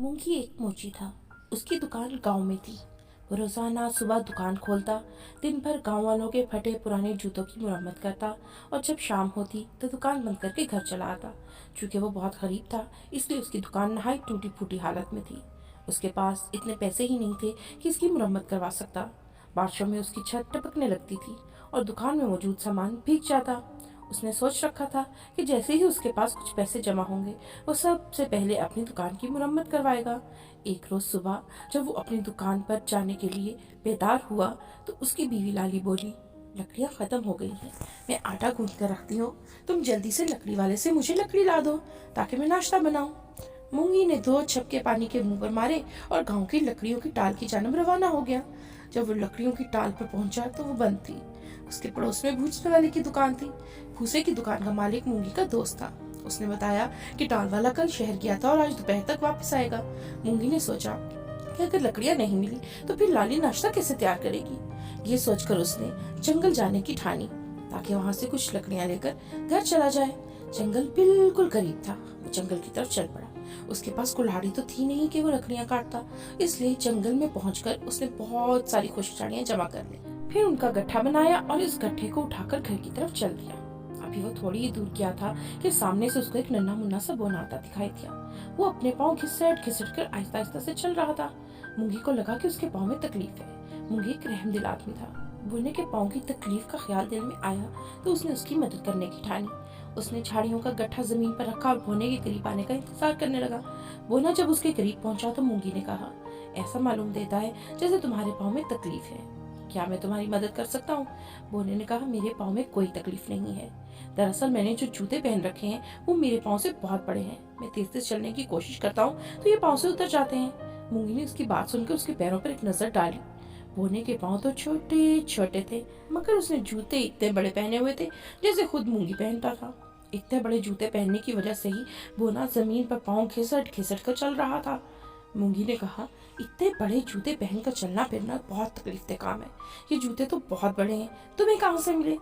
मूंगी एक मोची था। उसकी दुकान गांव में थी। वो रोजाना सुबह दुकान खोलता, दिन भर गांव वालों के फटे पुराने जूतों की मुरम्मत करता और जब शाम होती तो दुकान बंद करके घर चला आता। चूंकि वो बहुत गरीब था, इसलिए उसकी दुकान नहाई टूटी फूटी हालत में थी। उसके पास इतने पैसे ही नहीं थे कि इसकी मुरम्मत करवा सकता। बारिशों में उसकी छत टपकने लगती थी और दुकान में मौजूद सामान भीग जाता। उसने सोच रखा था कि जैसे ही उसके पास कुछ पैसे जमा होंगे, वो सबसे पहले अपनी दुकान की मुरम्मत करवाएगा। एक रोज सुबह जब वो अपनी दुकान पर जाने के लिए बेदार हुआ तो उसकी बीवी लाली बोली, लकड़ियाँ खत्म हो गई हैं, मैं आटा गूंथ कर रखती हूँ, तुम जल्दी से लकड़ी वाले से मुझे लकड़ी ला दो ताकि मैं नाश्ता बनाऊं। मूंगी ने 2 झपके पानी के मुंह पर मारे और गांव की लकड़ियों की टाल की जानब रवाना हो गया। जब वो लकड़ियों की टाल पर पहुंचा तो वो बंद थी। उसके पड़ोस में भूसे वाले की दुकान थी। भूसे की दुकान का मालिक मूंगी का दोस्त था। उसने बताया कि टाल वाला कल शहर गया था और आज दोपहर तक वापस आएगा। मूंगी ने सोचा कि अगर लकड़ियां नहीं मिली तो फिर लाली नाश्ता कैसे तैयार करेगी। ये सोचकर उसने जंगल जाने की ठानी ताकि वहां से कुछ लकड़ियां लेकर घर चला जाए। जंगल बिल्कुल करीब था। वो जंगल की तरफ चल पड़ा। उसके पास कुल्हाड़ी तो थी नहीं कि वो लकड़ियां काटता, इसलिए जंगल में पहुंचकर उसने बहुत सारी खुशचाड़ियां जमा कर ली। फिर उनका गट्ठा बनाया और इस गट्ठे को उठाकर घर की तरफ चल दिया। अभी वो थोड़ी ही दूर गया था कि सामने से उसको एक नन्हा मुन्ना सा बोना आता दिखाई दिया। वो अपने पाँव घिसट घिसट कर आहिस्ता आहिस्ता से चल रहा था। मूंगी को लगा कि उसके पाँव में तकलीफ है। मूंगी एक रहमदिल आदमी था। बोने के पाँव की तकलीफ का ख्याल दिल में आया तो उसने उसकी मदद करने की ठानी। उसने झाड़ियों का गट्ठा जमीन पर रखा और बोने के करीब आने का इंतजार करने लगा। बोना जब उसके करीब पहुंचा तो मूंगी ने कहा, ऐसा मालूम देता है जैसे तुम्हारे पाँव में तकलीफ है, क्या मैं तुम्हारी मदद कर सकता हूँ? बोने ने कहा, मेरे पाँव में कोई तकलीफ नहीं है। दरअसल मैंने जो जूते पहन रखे हैं वो मेरे पाँव से बहुत बड़े हैं। मैं तेज तेज चलने की कोशिश करता हूँ तो ये पाँव से उतर जाते हैं। मूंगी ने उसकी बात सुनकर उसके पैरों पर एक नजर डाली। बोने के पाँव तो छोटे छोटे थे, मगर उसने जूते इतने बड़े पहने हुए थे जैसे खुद मूंगी पहनता था। इतने बड़े जूते पहनने की वजह से ही बोना जमीन पर पाँव घिसट घिसट कर चल रहा था। मूंगी ने कहा, इतने बड़े जूते पहनकर चलना फिरना बहुत तकलीफ दे काम है। ये जूते तो बहुत बड़े हैं, तुम्हें कहाँ से मिले?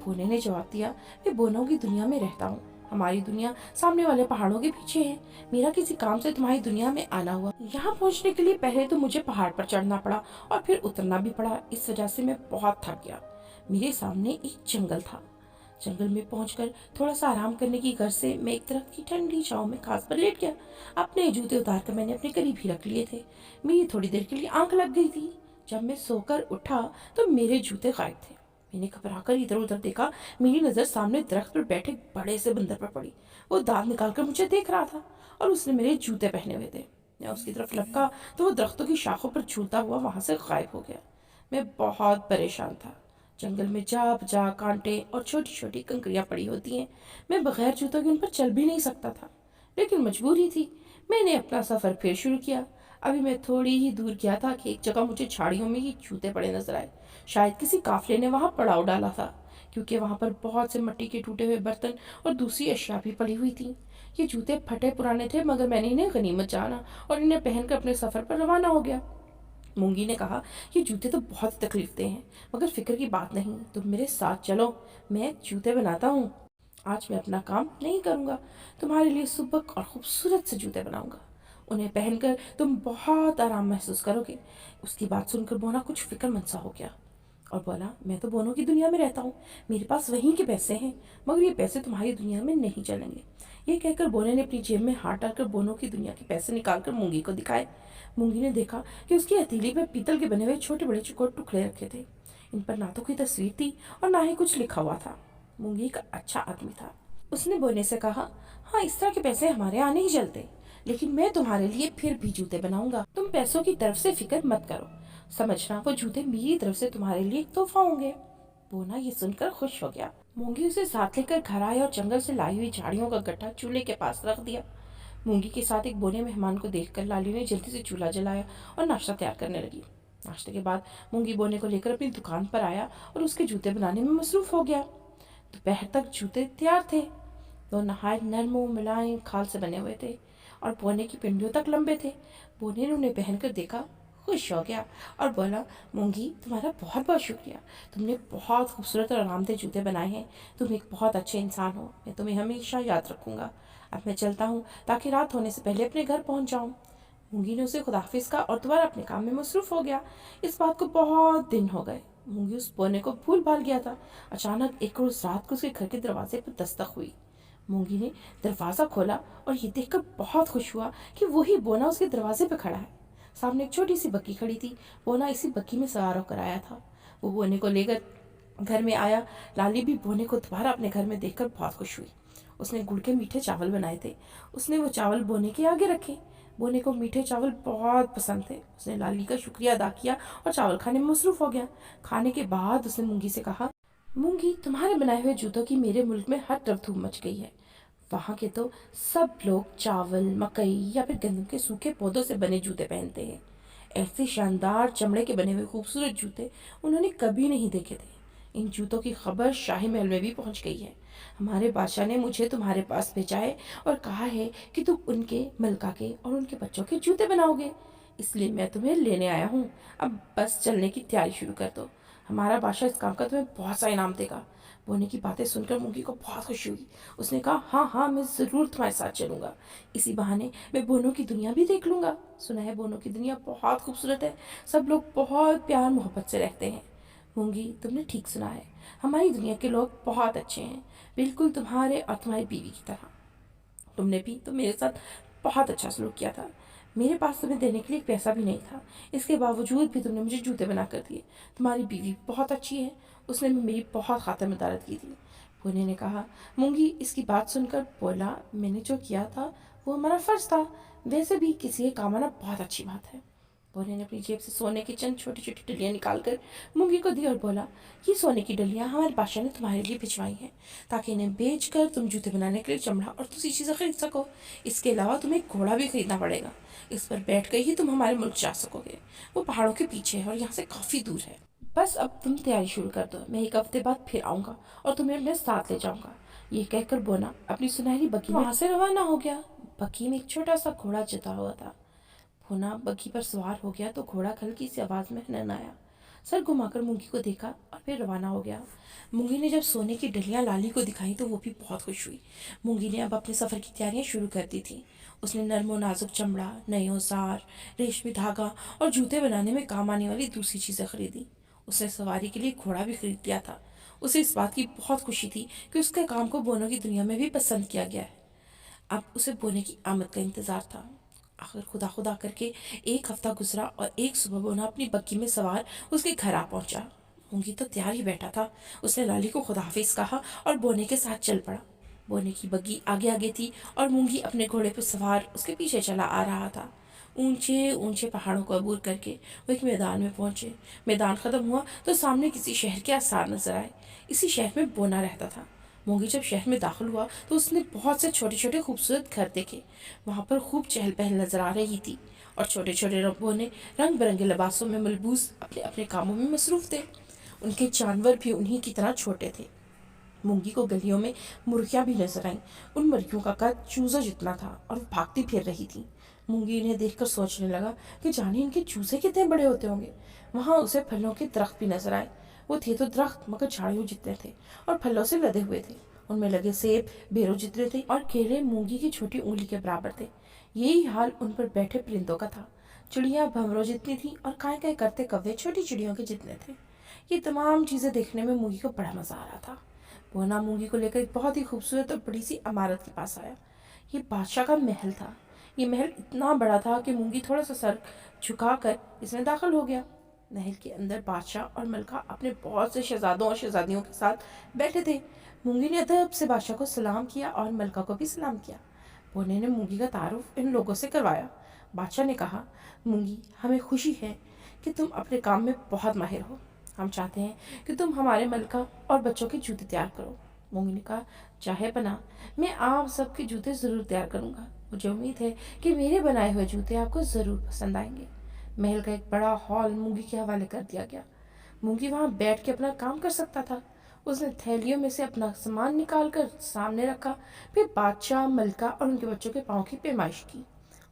बोने ने जवाब दिया, मैं बोनों की दुनिया में रहता हूँ। हमारी दुनिया सामने वाले पहाड़ों के पीछे है। मेरा किसी काम से तुम्हारी दुनिया में आना हुआ। यहाँ पहुँचने के लिए पहले तो मुझे पहाड़ पर चढ़ना पड़ा और फिर उतरना भी पड़ा। इस वजह से मैं बहुत थक गया। मेरे सामने एक जंगल था। जंगल में पहुंचकर थोड़ा सा आराम करने की गर्ज से मैं एक तरफ की ठंडी छांव में घास पर लेट गया। अपने जूते उतार कर मैंने अपने करीब ही रख लिए थे। मेरी थोड़ी देर के लिए आंख लग गई थी। जब मैं सोकर उठा तो मेरे जूते गायब थे। मैंने घबराकर इधर उधर देखा। मेरी नजर सामने दरख्त पर बैठे बड़े से बंदर पर पड़ी। वो दांत निकालकर मुझे देख रहा था और उसने मेरे जूते पहने हुए थे। मैं उसकी तरफ लपका तो वो दरख्तों की शाखों पर झूलता हुआ वहां से गायब हो गया। मैं बहुत परेशान था। जंगल में जा बजा कांटे और छोटी छोटी कंकरियां पड़ी होती हैं। मैं बगैर जूतों के उन पर चल भी नहीं सकता था, लेकिन मजबूरी थी। मैंने अपना सफर फिर शुरू किया। अभी मैं थोड़ी ही दूर गया था कि एक जगह मुझे झाड़ियों में ही जूते पड़े नजर आए। शायद किसी काफिले ने वहां पड़ाव डाला था, क्योंकि वहां पर बहुत से मिट्टी के टूटे हुए बर्तन और दूसरी अशिया भी पड़ी हुई थी। ये जूते फटे पुराने थे, मगर मैंने इन्हें गनीमत जाना और इन्हें पहनकर अपने सफर पर रवाना हो गया। मूंगी ने कहा, ये जूते तो बहुत तकलीफ दे हैं, मगर फिक्र की बात नहीं, तुम मेरे साथ चलो, मैं जूते बनाता हूँ। आज मैं अपना काम नहीं करूँगा, तुम्हारे लिए सुबक और खूबसूरत से जूते बनाऊंगा। उन्हें पहनकर तुम बहुत आराम महसूस करोगे। उसकी बात सुनकर बोना कुछ फिक्रमंद सा हो गया और बोला, मैं तो बोनों की दुनिया में रहता हूँ, मेरे पास वहीं के पैसे हैं, मगर ये पैसे तुम्हारी दुनिया में नहीं चलेंगे। ये कहकर बोने ने अपनी जेब में हाथ डालकर बोनों की दुनिया के पैसे निकालकर मूंगी को दिखाए। मूंगी ने देखा कि उसकी हथेली पर पीतल के बने हुए छोटे बड़े चौकोर टुकड़े रखे थे। इन पर ना तो कोई तस्वीर थी और ना ही कुछ लिखा हुआ था। मूंगी एक अच्छा आदमी था। उसने बोने से कहा, हाँ, इस तरह के पैसे हमारे यहाँ नहीं चलते, लेकिन मैं तुम्हारे लिए फिर भी जूते बनाऊंगा। तुम पैसों की तरफ से फिक्र मत करो, समझना वो जूते मेरी तरफ से तुम्हारे लिए एक तोहफा होंगे। बोना ये सुनकर खुश हो गया। मूंगी उसे साथ लेकर घर आए और जंगल से लाई हुई झाड़ियों का गट्ठा चूल्हे के पास रख दिया। मूंगी के साथ एक बोने मेहमान को देखकर लाली ने जल्दी से चूल्हा जलाया और नाश्ता तैयार करने लगी। नाश्ते के बाद मूंगी बोने को लेकर अपनी दुकान पर आया और उसके जूते बनाने में मसरूफ हो गया। दोपहर तक जूते तैयार थे। वो नहायत नरम मुलायम खाल से बने हुए थे और बोने की पिंडियों तक लंबे थे। बोने ने उन्हें पहनकर देखा, खुश हो गया और बोला, मूंगी, तुम्हारा बहुत बहुत शुक्रिया, तुमने बहुत खूबसूरत और आरामदेह जूते बनाए हैं। तुम एक बहुत अच्छे इंसान हो, मैं तुम्हें हमेशा याद रखूंगा। अब मैं चलता हूँ ताकि रात होने से पहले अपने घर पहुँच जाऊँ। मूंगी ने उसे खुदाफिज कहा और दोबारा अपने काम में मसरूफ हो गया। इस बात को बहुत दिन हो गए। मूंगी उस बोने को भूल भाल गया था। अचानक एक रोज रात को उसके घर के दरवाजे पर दस्तक हुई। मूंगी ने दरवाज़ा खोला और ये देखकर बहुत खुश हुआ कि वही बोना उसके दरवाजे पर खड़ा है। सामने एक छोटी सी बग्घी खड़ी थी। बोना इसी बग्घी में सवार होकर आया था। वो बोने को लेकर घर में आया। लाली भी बोने को दोबारा अपने घर में देखकर बहुत खुश हुई। उसने गुड़ के मीठे चावल बनाए थे। उसने वो चावल बोने के आगे रखे। बोने को मीठे चावल बहुत पसंद थे। उसने लाली का शुक्रिया अदा किया और चावल खाने में मसरूफ हो गया। खाने के बाद उसने मूंगी से कहा, मूंगी, तुम्हारे बनाए हुए जूतों की मेरे मुल्क में हर तरफ धूम मच गई है। वहाँ के तो सब लोग चावल, मकई या फिर गंदम के सूखे पौधों से बने जूते पहनते हैं। ऐसे शानदार चमड़े के बने हुए खूबसूरत जूते उन्होंने कभी नहीं देखे थे। इन जूतों की खबर शाही महल में भी पहुंच गई है। हमारे बादशाह ने मुझे तुम्हारे पास भेजा है और कहा है कि तुम उनके, मलका के और उनके बच्चों के जूते बनाओगे। इसलिए मैं तुम्हें लेने आया हूँ। अब बस चलने की तैयारी शुरू कर दो। हमारा बादशाह इस काम का तुम्हें बहुत सा इनाम देगा। बोने की बातें सुनकर मूंगी को बहुत खुशी हुई। उसने कहा, हाँ हाँ, मैं ज़रूर तुम्हारे साथ चलूँगा। इसी बहाने मैं बोनों की दुनिया भी देख लूँगा। सुना है बोनों की दुनिया बहुत खूबसूरत है। सब लोग बहुत प्यार मोहब्बत से रहते हैं। मूंगी, तुमने ठीक सुना है। हमारी दुनिया के लोग बहुत अच्छे हैं, बिल्कुल तुम्हारे और तुम्हारी बीवी की तरह। तुमने भी तो मेरे साथ बहुत अच्छा सलूक किया था। मेरे पास तुम्हें देने के लिए पैसा भी नहीं था। इसके बावजूद भी तुमने मुझे जूते बना कर दिए। तुम्हारी बीवी बहुत अच्छी है। उसने भी मेरी बहुत खातिरदारी की थी। पुणे ने कहा। मूंगी इसकी बात सुनकर बोला, मैंने जो किया था वो हमारा फर्ज था। वैसे भी किसी के काम आना बहुत अच्छी बात है। बोने ने अपनी जेब से सोने की चंद छोटी छोटी डलियां निकालकर मूंगी को दी और बोला, ये सोने की डलियां हमारे बादशाह ने तुम्हारे लिए भिजवाई हैं, ताकि इन्हें बेचकर तुम जूते बनाने के लिए चमड़ा और दूसरी चीज़ें खरीद सको। इसके अलावा तुम्हें एक घोड़ा भी खरीदना पड़ेगा। इस पर बैठ कर ही तुम हमारे मुल्क जा सकोगे। वो पहाड़ों के पीछे है और यहाँ से काफ़ी दूर है। बस अब तुम तैयारी शुरू कर दो। मैं एक हफ्ते बाद फिर आऊँगा और तुम्हें अपने साथ ले जाऊँगा। ये कहकर बोना अपनी सुनहरी बग्घी वहाँ से रवाना हो गया। बग्घी में एक छोटा सा घोड़ा जुता हुआ था। भुना बग्घी पर सवार हो गया तो घोड़ा हल्की सी आवाज में हननाया। सर घुमाकर मूंगी को देखा और फिर रवाना हो गया। मूंगी ने जब सोने की डलियां लाली को दिखाई तो वो भी बहुत खुश हुई। मूंगी ने अब अपने सफ़र की तैयारियां शुरू कर दी थी। उसने नरम और नाजुक चमड़ा, नए औजार, रेशमी धागा और जूते बनाने में काम आने वाली दूसरी चीज़ें खरीदी। उसने सवारी के लिए घोड़ा भी खरीद लिया था। उसे इस बात की बहुत खुशी थी कि उसके काम को बोनों की दुनिया में भी पसंद किया गया है। अब उसे बोने की आमद का इंतज़ार था। आखिर खुदा खुदा करके एक हफ्ता गुजरा और एक सुबह बोना अपनी बग्घी में सवार उसके घर आ पहुंचा। मूंगी तो तैयार ही बैठा था। उसने लाली को खुदाफिज कहा और बोने के साथ चल पड़ा। बोने की बग्घी आगे आगे थी और मूंगी अपने घोड़े पर सवार उसके पीछे चला आ रहा था। ऊंचे ऊंचे पहाड़ों को अबूर करके वो एक मैदान में पहुंचे। मैदान खत्म हुआ तो सामने किसी शहर के आसार नजर आए। इसी शहर में बोना रहता था। मूंगी जब शहर में दाखिल हुआ तो उसने बहुत से छोटे छोटे खूबसूरत घर देखे। वहाँ पर खूब चहल पहल नजर आ रही थी और छोटे छोटे रंगों ने रंग बिरंगे लिबासों में मलबूस अपने अपने कामों में मसरूफ थे। उनके जानवर भी उन्हीं की तरह छोटे थे। मूंगी को गलियों में मुर्गियाँ भी नजर आईं। उन मुर्गियों का कद चूज़ा जितना था और वो भागती फिर रही थी। मूंगी इन्हें देखकर सोचने लगा कि जाने इनके चूजे कितने बड़े होते होंगे। वहाँ उसे फलों के दरख्त भी नजर आए। वो थे तो दरख्त मगर झाड़ियों जितने थे और फलों से लदे हुए थे। उनमें लगे सेब बेरों जितने थे और केले मूंगी की छोटी उंगली के बराबर थे। यही हाल उन पर बैठे परिंदों का था। चिड़िया भंवरों जितनी थी और काय काय करते कौवे छोटी चिड़ियों के जितने थे। ये तमाम चीज़ें देखने में मूंगी को बड़ा मज़ा आ रहा था। बोना मूंगी को लेकर एक बहुत ही खूबसूरत और बड़ी सी इमारत के पास आया। ये बादशाह का महल था। ये महल इतना बड़ा था कि मूंगी थोड़ा सा सर झुकाकर इसमें दाखिल हो गया। महल के अंदर बादशाह और मलका अपने बहुत से शहजादों और शहजादियों के साथ बैठे थे। मूंगी ने अदब से बादशाह को सलाम किया और मलका को भी सलाम किया। बोने ने मूंगी का तारुफ इन लोगों से करवाया। बादशाह ने कहा, मूंगी, हमें खुशी है कि तुम अपने काम में बहुत माहिर हो। हम चाहते हैं कि तुम हमारे मलका और बच्चों के जूते तैयार करो। मूंगी ने कहा, चाहे पना, मैं आप सबके जूते ज़रूर तैयार करूँगा। मुझे उम्मीद है कि मेरे बनाए हुए जूते आपको ज़रूर पसंद आएंगे। महल का एक बड़ा हॉल मूंगी के हवाले कर दिया गया। मूंगी वहाँ बैठ के अपना काम कर सकता था। उसने थैलियों में से अपना सामान निकाल कर सामने रखा। फिर बादशाह, मलका और उनके बच्चों के पाँव की पैमाइश की।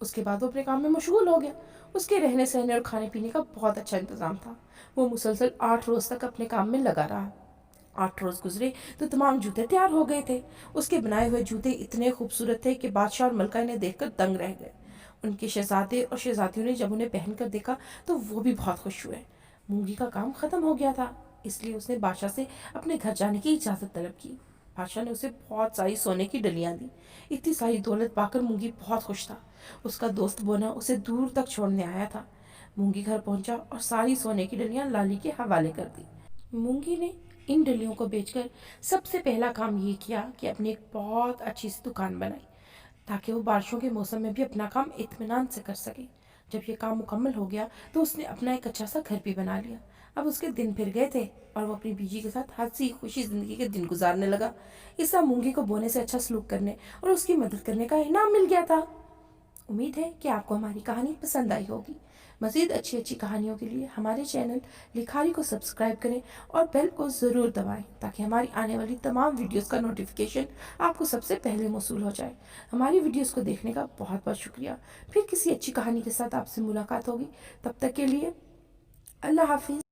उसके बाद वो अपने काम में मशगूल हो गया। उसके रहने सहने और खाने पीने का बहुत अच्छा इंतज़ाम था। वो मुसलसल 8 रोज़ तक अपने काम में लगा रहा। 8 रोज़ गुजरे तो तमाम जूते तैयार हो गए थे। उसके बनाए हुए जूते इतने खूबसूरत थे कि बादशाह और मलका इन्हें देखकर दंग रह गए। ان کے شہزادے اور شہزادیوں نے جب انہیں پہن کر دیکھا تو وہ بھی بہت خوش ہوئے۔ مونگی کا کام ختم ہو گیا تھا، اس لیے اس نے بادشاہ سے اپنے گھر جانے کی اجازت طلب کی۔ بادشاہ نے اسے بہت ساری سونے کی ڈلیاں دی۔ اتنی ساری دولت پا کر مونگی بہت خوش تھا۔ اس کا دوست بونا اسے دور تک چھوڑنے آیا تھا۔ مونگی گھر پہنچا اور ساری سونے کی ڈلیاں لالی کے حوالے کر دی۔ مونگی نے ان ڈلیوں کو بیچ کر سب سے پہلا کام یہ کیا کہ اپنی ایک بہت اچھی سی دکان بنائی، تاکہ وہ بارشوں کے موسم میں بھی اپنا کام اطمینان سے کر سکے۔ جب یہ کام مکمل ہو گیا تو اس نے اپنا ایک اچھا سا گھر بھی بنا لیا۔ اب اس کے دن پھر گئے تھے اور وہ اپنی بیوی کے ساتھ ہنسی خوشی زندگی کے دن گزارنے لگا۔ اس طرح مونگی کو بونے سے اچھا سلوک کرنے اور اس کی مدد کرنے کا انعام مل گیا تھا۔ امید ہے کہ آپ کو ہماری کہانی پسند آئی ہوگی۔ مزید اچھی اچھی کہانیوں کے لیے ہمارے چینل لکھاری کو سبسکرائب کریں اور بیل کو ضرور دبائیں تاکہ ہماری آنے والی تمام ویڈیوز کا نوٹیفیکیشن آپ کو سب سے پہلے موصول ہو جائے۔ ہماری ویڈیوز کو دیکھنے کا بہت بہت شکریہ۔ پھر کسی اچھی کہانی کے ساتھ آپ سے ملاقات ہوگی، تب تک کے لیے اللہ حافظ۔